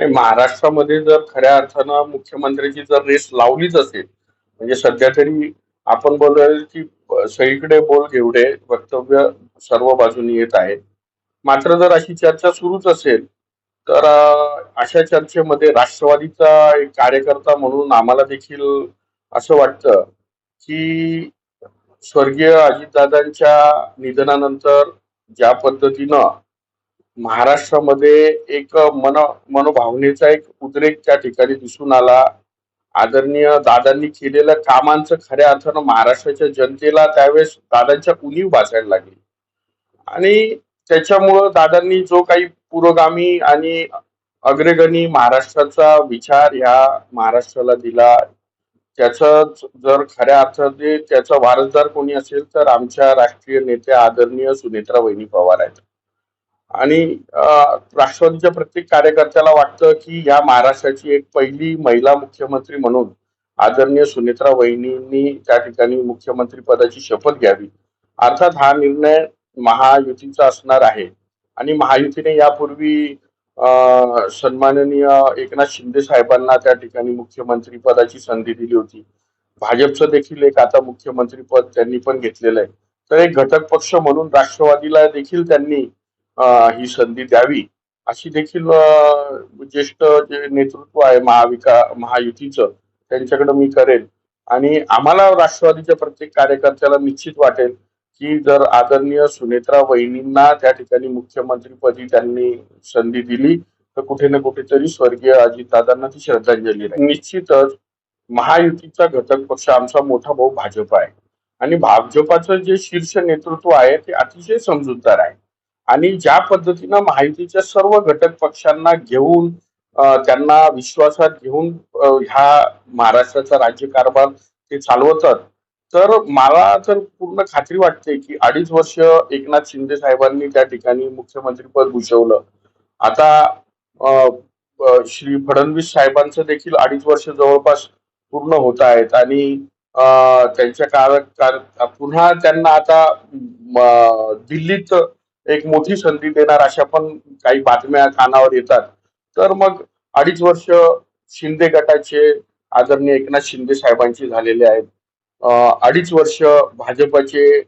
नाही, महाराष्ट्रामध्ये जर खऱ्या अर्थानं मुख्यमंत्र्याची जर रेस लावलीच असेल, म्हणजे सध्या तरी आपण बोलूया की सगळीकडे बोल घेवडे वक्तव्य सर्व बाजूनी येत आहेत. मात्र जर अशी चर्चा सुरूच असेल, तर अशा चर्चेमध्ये राष्ट्रवादीचा एक कार्यकर्ता म्हणून आम्हाला देखील असं वाटतं की स्वर्गीय अजितदादांच्या निधनानंतर ज्या पद्धतीनं महाराष्ट्रामध्ये एक मनोभावनेचा एक उद्रेक त्या ठिकाणी दिसून आला. आदरणीय दादांनी केलेल्या कामांचं खऱ्या अर्थानं महाराष्ट्राच्या जनतेला त्यावेळेस दादांच्या उणीव भासायला लागली आणि त्याच्यामुळं दादांनी जो काही पुरोगामी आणि अग्रगणी महाराष्ट्राचा विचार ह्या महाराष्ट्राला दिला, त्याचं जर खऱ्या अर्थाने त्याचा वारसदार कोणी असेल तर आमच्या राष्ट्रीय नेत्या आदरणीय सुनेत्रा वहिनी पवार आहेत. आणि राष्ट्रवादीच्या प्रत्येक कार्यकर्त्याला वाटतं की या महाराष्ट्राची एक पहिली महिला मुख्यमंत्री म्हणून आदरणीय सुनेत्रा वहिनींनी त्या ठिकाणी मुख्यमंत्री पदाची शपथ घ्यावी. अर्थात हा निर्णय महायुतीचा असणार आहे आणि महायुतीने यापूर्वी सन्माननीय एकनाथ शिंदे साहेबांना त्या ठिकाणी मुख्यमंत्री पदाची संधी दिली होती. भाजपचं देखील एक आता मुख्यमंत्री पद त्यांनी पण घेतलेलं आहे. तर एक घटक पक्ष म्हणून राष्ट्रवादीला देखील त्यांनी ही संधी द्यावी अशी देखील ज्येष्ठ जे नेतृत्व आहे महायुतीचं त्यांच्याकडे मी करेन. आणि आम्हाला राष्ट्रवादीच्या प्रत्येक कार्यकर्त्याला निश्चित वाटेल की जर आदरणीय सुनेत्रा वहिनींना त्या ठिकाणी मुख्यमंत्रीपदी त्यांनी संधी दिली तर कुठे ना कुठेतरी स्वर्गीय अजितदादांना ती श्रद्धांजली राहील. निश्चितच महायुतीचा घटक पक्ष आमचा मोठा भाऊ भाजप आहे आणि भाजपाचं जे शीर्ष नेतृत्व आहे ते अतिशय समजूतदार आहे आणि ज्या पद्धतीनं महायुतीच्या सर्व घटक पक्षांना घेऊन त्यांना विश्वासात घेऊन ह्या महाराष्ट्राचा राज्यकारभार ते चालवतात, तर मला तर पूर्ण खात्री वाटते की 2.5 वर्ष एकनाथ शिंदे साहेबांनी त्या ठिकाणी मुख्यमंत्रीपद भूषवलं. आता श्री फडणवीस साहेबांचं देखील 2.5 वर्ष जवळपास पूर्ण होत आहेत आणि त्यांच्या काळात पुन्हा त्यांना आता दिल्लीत एक मोठी संधी देणार अशा पण काही बातम्या कानावर येतात. तर मग 2.5 वर्ष शिंदे गटाचे आदरणीय एकनाथ शिंदे साहेबांची झालेले आहेत. 2.5 वर्ष भाजपचे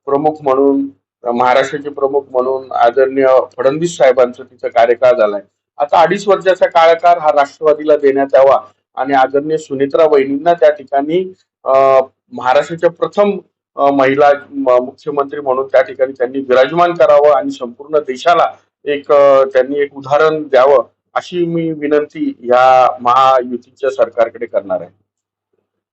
प्रमुख म्हणून महाराष्ट्राचे प्रमुख म्हणून आदरणीय फडणवीस साहेबांचा तिचा कार्यकाळ झालाय. आता 2.5 वर्षाचा कार्यकाळ हा राष्ट्रवादीला देण्यात यावा आणि आदरणीय सुनेत्रा वहिनींना त्या ठिकाणी महाराष्ट्राच्या प्रथम महिला मुख्यमंत्री म्हणून त्या ठिकाणी त्यांनी विराजमान करावं आणि संपूर्ण देशाला त्यांनी एक उदाहरण द्यावं अशी मी विनंती या महायुतीच्या सरकारकडे करणार आहे.